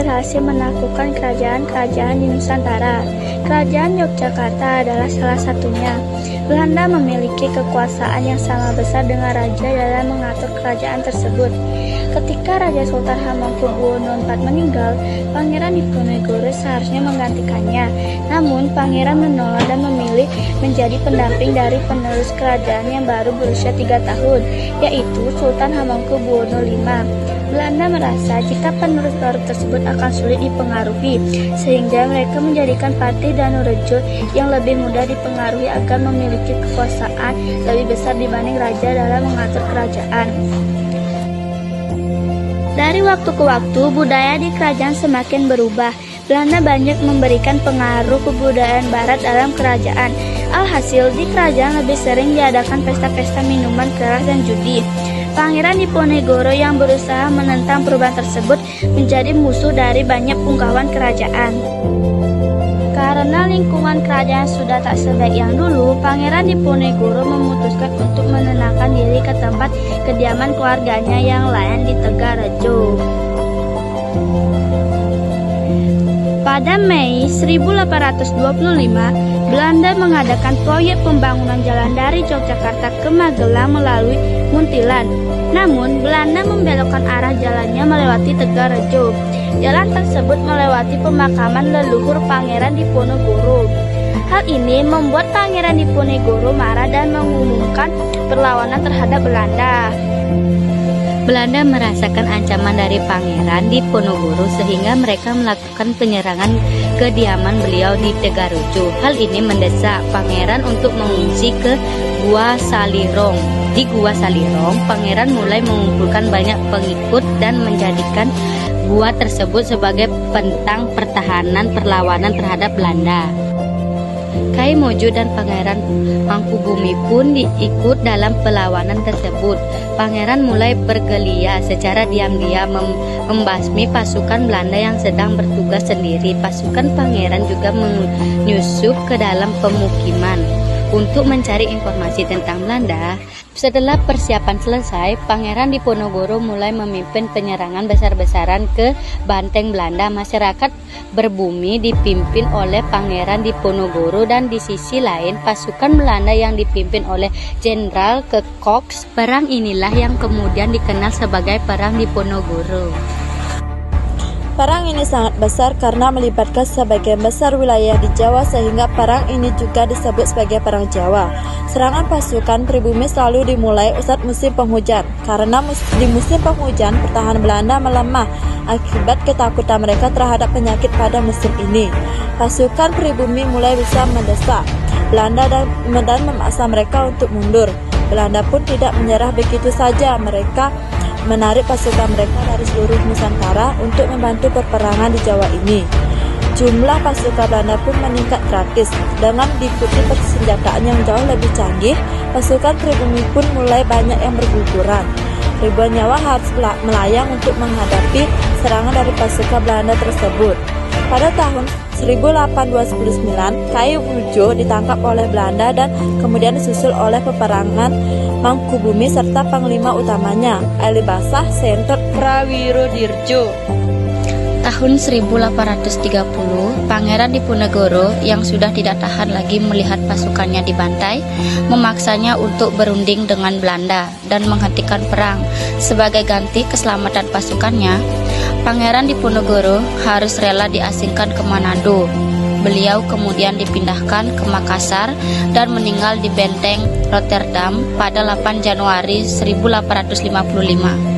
berhasil menaklukkan kerajaan-kerajaan di Nusantara. Kerajaan Yogyakarta adalah salah satunya. Belanda memiliki kekuasaan yang sama besar dengan raja dalam mengatur kerajaan tersebut. Ketika Raja Sultan Hamengkubuwono IV meninggal, Pangeran Diponegoro seharusnya menggantikannya. Namun, Pangeran menolak dan memilih menjadi pendamping dari penerus kerajaan yang baru berusia 3 tahun, yaitu Sultan Hamengkubuwono V. Belanda merasa jika penerus baru tersebut akan sulit dipengaruhi, sehingga mereka menjadikan Patih Danurejo yang lebih mudah dipengaruhi agar memiliki kekuasaan lebih besar dibanding raja dalam mengatur kerajaan. Dari waktu ke waktu, budaya di kerajaan semakin berubah. Belanda banyak memberikan pengaruh kebudayaan barat dalam kerajaan. Alhasil, di kerajaan lebih sering diadakan pesta-pesta minuman keras dan judi. Pangeran Diponegoro yang berusaha menentang perubahan tersebut menjadi musuh dari banyak pungkawan kerajaan. Karena lingkungan kerajaan sudah tak sebaik yang dulu, Pangeran Diponegoro memutuskan untuk menenangkan diri ke tempat kediaman keluarganya yang lain di Tegarejo. Pada Mei 1825, Belanda mengadakan proyek pembangunan jalan dari Yogyakarta ke Magelang melalui Muntilan. Namun, Belanda membelokkan arah jalannya melewati Tegarejo. Jalan tersebut melewati pemakaman leluhur Pangeran Diponegoro. Hal ini membuat Pangeran Diponegoro marah dan mengumumkan perlawanan terhadap Belanda. Belanda merasakan ancaman dari Pangeran Diponegoro sehingga mereka melakukan penyerangan kediaman beliau di Tegarejo. Hal ini mendesak Pangeran untuk mengungsi ke Gua Salirong. Di Gua Salirong, Pangeran mulai mengumpulkan banyak pengikut dan menjadikan gua tersebut sebagai pentang pertahanan perlawanan terhadap Belanda. Kai Mojo dan Pangeran Mangkubumi pun diikut dalam perlawanan tersebut. Pangeran mulai bergelia secara diam-diam membasmi pasukan Belanda yang sedang bertugas sendiri. Pasukan Pangeran juga menyusup ke dalam pemukiman untuk mencari informasi tentang Belanda. Setelah persiapan selesai, Pangeran Diponegoro mulai memimpin penyerangan besar-besaran ke banteng Belanda. Masyarakat berbumi dipimpin oleh Pangeran Diponegoro dan di sisi lain pasukan Belanda yang dipimpin oleh Jenderal Kekox. Perang inilah yang kemudian dikenal sebagai Perang Diponegoro. Perang ini sangat besar karena melibatkan sebagian besar wilayah di Jawa sehingga perang ini juga disebut sebagai Perang Jawa. Serangan pasukan pribumi selalu dimulai saat musim penghujan. Karena di musim penghujan pertahanan Belanda melemah akibat ketakutan mereka terhadap penyakit pada musim ini. Pasukan pribumi mulai bisa mendesak Belanda dan memaksa mereka untuk mundur. Belanda pun tidak menyerah begitu saja. Mereka menarik pasukan mereka dari seluruh Nusantara untuk membantu peperangan di Jawa ini. Jumlah pasukan Belanda pun meningkat drastis. Dengan diikuti persenjataan yang jauh lebih canggih, pasukan pribumi pun mulai banyak yang berguguran. Ribuan nyawa harus melayang untuk menghadapi serangan dari pasukan Belanda tersebut. Pada tahun 1829, Kai Mojo ditangkap oleh Belanda dan kemudian disusul oleh peperangan Mangkubumi serta panglima utamanya, Alibasah Sentot Prawirodirjo. Tahun 1830, Pangeran Diponegoro yang sudah tidak tahan lagi melihat pasukannya dibantai, memaksanya untuk berunding dengan Belanda dan menghentikan perang. Sebagai ganti keselamatan pasukannya, Pangeran Diponegoro harus rela diasingkan ke Manado. Beliau kemudian dipindahkan ke Makassar dan meninggal di Benteng Rotterdam pada 8 Januari 1855.